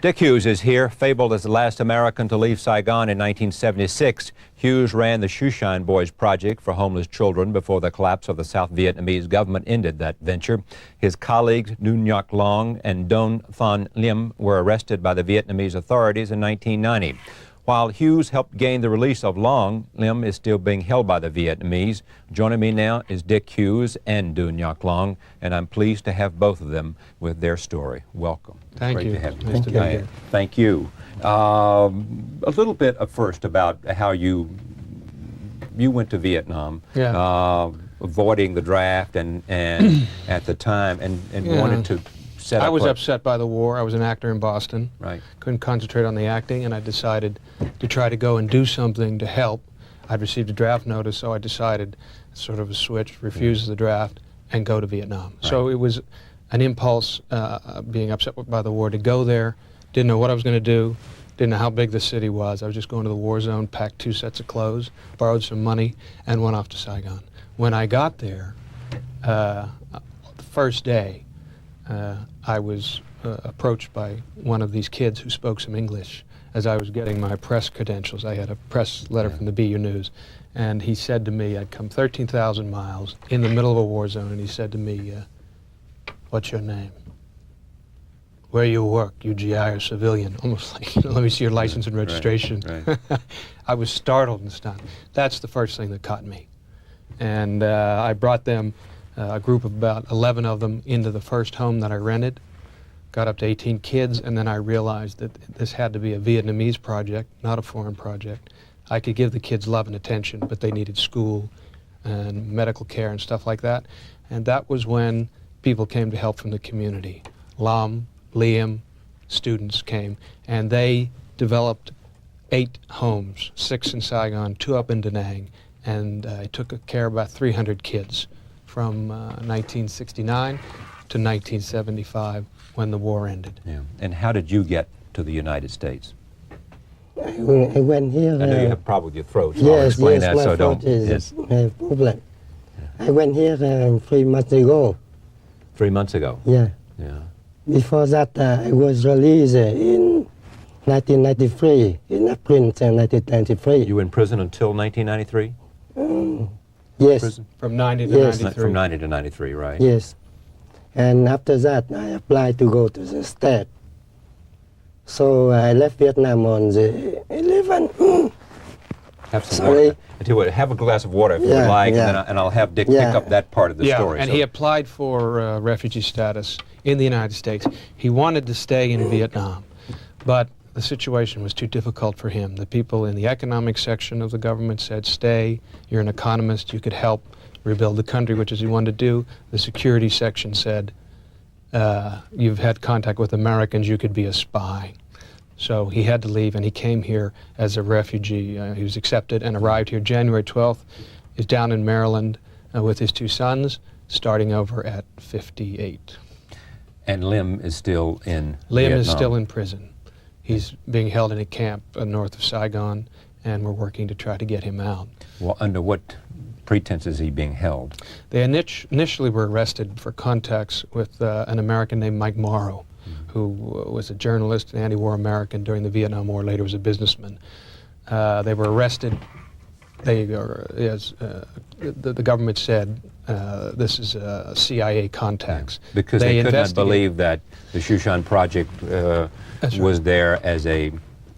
Dick Hughes is here, fabled as the last American to leave Saigon in 1976. Hughes ran the Shoeshine Boys Project for homeless children before the collapse of the South Vietnamese government ended that venture. His colleagues Nguyen Ngoc Long and Don Thanh Lim were arrested by the Vietnamese authorities in 1990. While Hughes helped gain the release of Long, Lim is still being held by the Vietnamese. Joining me now is Dick Hughes and Nguyen Ngoc Long, and I'm pleased to have both of them with their story. Welcome. Thank you. To have you. Nice to be here. Thank you. A little bit first about how you went to Vietnam, avoiding the draft and at the time, and wanted to set up. I was upset by the war. I was an actor in Boston. Right. Couldn't concentrate on the acting, and I decided to try to go and do something to help. I'd received a draft notice, so I decided, sort of a switch, refuse the draft and go to Vietnam. Right. So it was an impulse, being upset by the war, to go there. Didn't know what I was going to do. Didn't know how big the city was. I was just going to the war zone, packed 2 sets of clothes, borrowed some money, and went off to Saigon. When I got there, the first day, I was approached by one of these kids who spoke some English as I was getting my press credentials. I had a press letter from the BU News, and he said to me, I'd come 13,000 miles in the middle of a war zone, and he said to me, what's your name? Where you work, you GI or civilian? Almost like, let me see your license and registration. Right. I was startled and stunned. That's the first thing that caught me. And I brought them, a group of about 11 of them, into the first home that I rented. Got up to 18 kids, and then I realized that this had to be a Vietnamese project, not a foreign project. I could give the kids love and attention, but they needed school and medical care and stuff like that. And that was when people came to help from the community. Lam, Liam, students came, and they developed 8 homes, 6 in Saigon, 2 up in Da Nang, and I took care of about 300 kids from 1969 to 1975 when the war ended. Yeah. And how did you get to the United States? I went here. I know you have a problem with your throat, so I'll explain that, so don't. Yes, my problem. I went here 3 months ago. 3 months ago? Yeah. Yeah. Before that, I was released in 1993, in April 1993. You were in prison until 1993? Yes. Prison? From 90 to Yes. 93. From 90 to 93, right? Yes. And after that, I applied to go to the States. So I left Vietnam on the 11th. Have some Sorry. water. I tell you what, have a glass of water if you would like, and I'll have Dick pick up that part of the story. And so. he applied for refugee status in the United States. He wanted to stay in Vietnam, but the situation was too difficult for him. The people in the economic section of the government said, stay, you're an economist, you could help rebuild the country, which is he wanted to do. The security section said, you've had contact with Americans, you could be a spy. So he had to leave, and he came here as a refugee. He was accepted and arrived here January 12th. He's down in Maryland with his 2 sons, starting over at 58. And Lim is still in Lim Vietnam. is still in prison. He's being held in a camp north of Saigon, and we're working to try to get him out. Well, under what pretense is he being held? They initially were arrested for contacts with an American named Mike Morrow, who was a journalist, an anti-war American during the Vietnam War, later was a businessman. They were arrested. The government said this is CIA contacts. Because they could not believe that the Shoeshine Project was there as a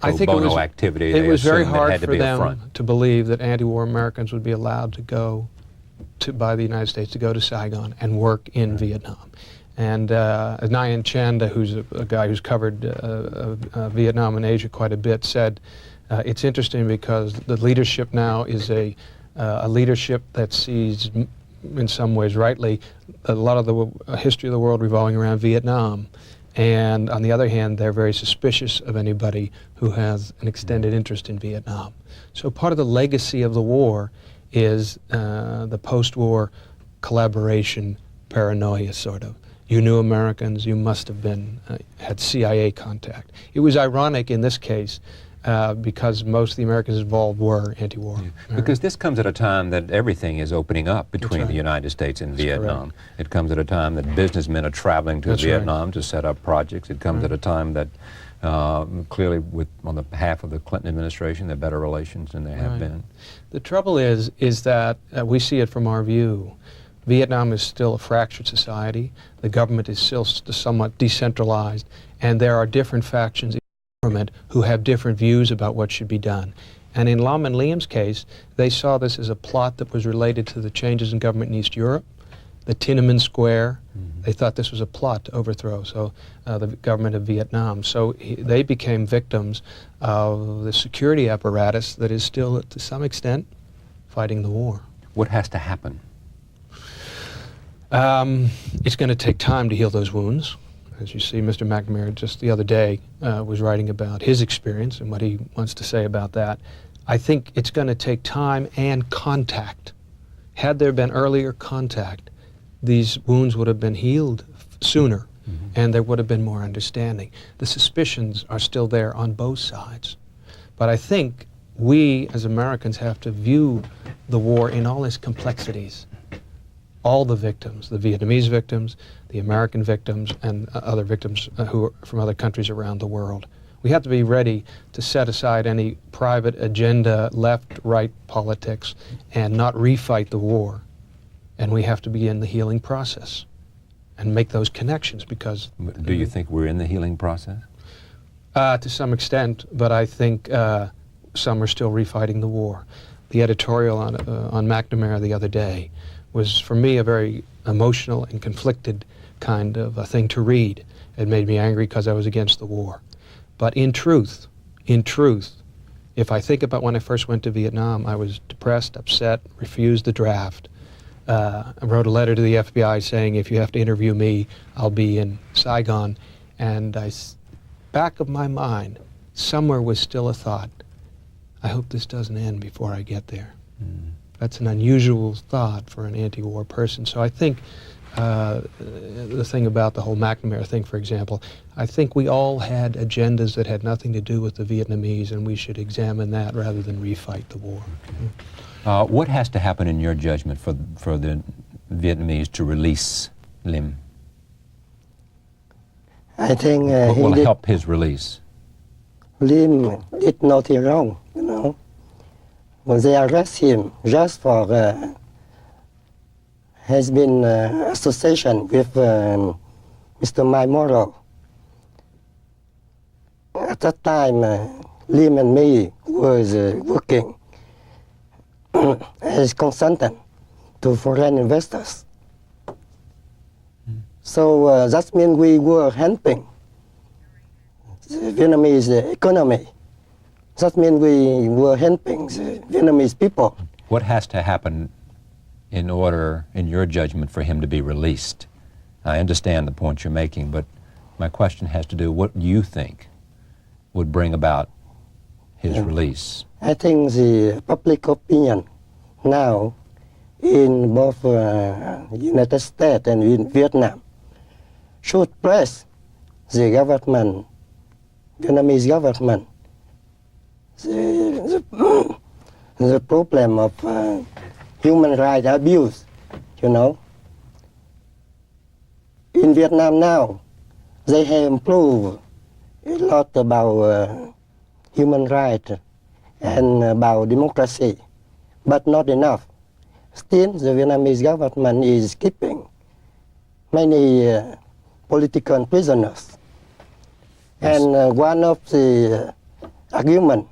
pro bono activity. It was very hard for them to believe that anti-war Americans would be allowed to go by the United States to go to Saigon and work in Vietnam. And Nguyen Chanda, who's a guy who's covered Vietnam and Asia quite a bit, said it's interesting because the leadership now is a leadership that sees, in some ways rightly, a lot of the history of the world revolving around Vietnam. And on the other hand, they're very suspicious of anybody who has an extended interest in Vietnam. So part of the legacy of the war is the post-war collaboration paranoia, sort of. You knew Americans, you must have been, had CIA contact. It was ironic in this case because most of the Americans involved were anti-war. Yeah. Because this comes at a time that everything is opening up between the United States and Vietnam. Correct. It comes at a time that businessmen are traveling to Vietnam to set up projects. It comes at a time that clearly on the behalf of the Clinton administration, there are better relations than there have been. The trouble is that we see it from our view. Vietnam is still a fractured society. The government is still somewhat decentralized, and there are different factions in the government who have different views about what should be done. And in Lam and Liem's case, they saw this as a plot that was related to the changes in government in East Europe, the Tiananmen Square. They thought this was a plot to overthrow the government of Vietnam. So they became victims of the security apparatus that is still, to some extent, fighting the war. What has to happen? It's going to take time to heal those wounds. As you see, Mr. McNamara just the other day was writing about his experience and what he wants to say about that. I think it's going to take time and contact. Had there been earlier contact, these wounds would have been healed sooner, and there would have been more understanding. The suspicions are still there on both sides. But I think we, as Americans, have to view the war in all its complexities. All the victims, the Vietnamese victims, the American victims, and other victims who are from other countries around the world. We have to be ready to set aside any private agenda, left-right politics, and not refight the war. And we have to begin the healing process and make those connections, because... Do you think we're in the healing process? To some extent, but I think some are still refighting the war. The editorial on McNamara the other day was, for me, a very emotional and conflicted kind of a thing to read. It made me angry because I was against the war. But in truth, if I think about when I first went to Vietnam, I was depressed, upset, refused the draft. I wrote a letter to the FBI saying, if you have to interview me, I'll be in Saigon. And back of my mind, somewhere was still a thought, I hope this doesn't end before I get there. That's an unusual thought for an anti-war person. So I think the thing about the whole McNamara thing, for example, I think we all had agendas that had nothing to do with the Vietnamese, and we should examine that rather than refight the war. What has to happen, in your judgment, for the Vietnamese to release Lim? I think What will help his release? Lim did nothing wrong, you know. When they arrest him just for has been association with Mr. Mike Morrow. At that time, Lim and me was working as consultant to foreign investors. So that means we were helping the Vietnamese economy. That means we were helping the Vietnamese people. What has to happen in order, in your judgment, for him to be released? I understand the point you're making, but my question has to do with what you think would bring about his release. I think the public opinion now in both United States and in Vietnam should press the government, Vietnamese government, the problem of human rights abuse, you know. In Vietnam now, they have improved a lot about human rights and about democracy, but not enough. Still, the Vietnamese government is keeping many political prisoners. Yes. And one of the arguments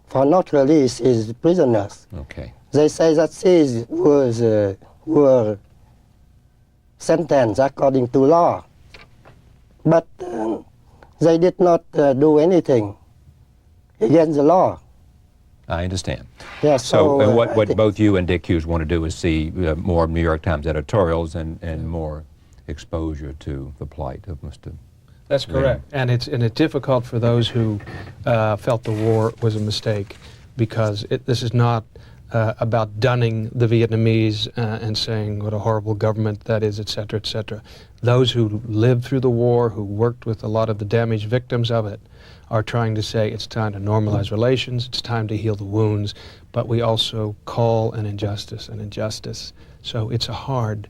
for not release is prisoners. Okay. They say that these were sentenced according to law, but they did not do anything against the law. I understand. Yeah, so what both you and Dick Hughes want to do is see more New York Times editorials and more exposure to the plight of Mr. That's correct. And it's difficult for those who felt the war was a mistake, because this is not about dunning the Vietnamese and saying what a horrible government that is, et cetera, et cetera. Those who lived through the war, who worked with a lot of the damaged victims of it, are trying to say it's time to normalize relations, it's time to heal the wounds, but we also call an injustice an injustice. So it's a hard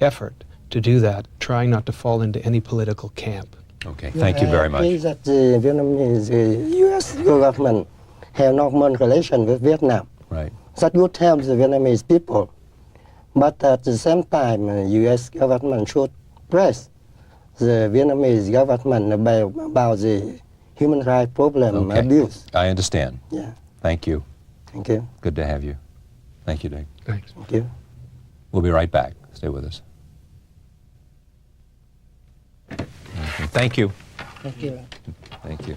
effort to do that, trying not to fall into any political camp. Okay, thank you very I think much. that the Vietnamese, U.S. government have normal relation with Vietnam. Right. That would help the Vietnamese people. But at the same time, U.S. government should press the Vietnamese government about the human rights problem Okay. abuse. I understand. Yeah. Thank you. Thank you. Good to have you. Thank you, Dave. Thanks. Thank you. We'll be right back. Stay with us. Thank you. Thank you. Thank you.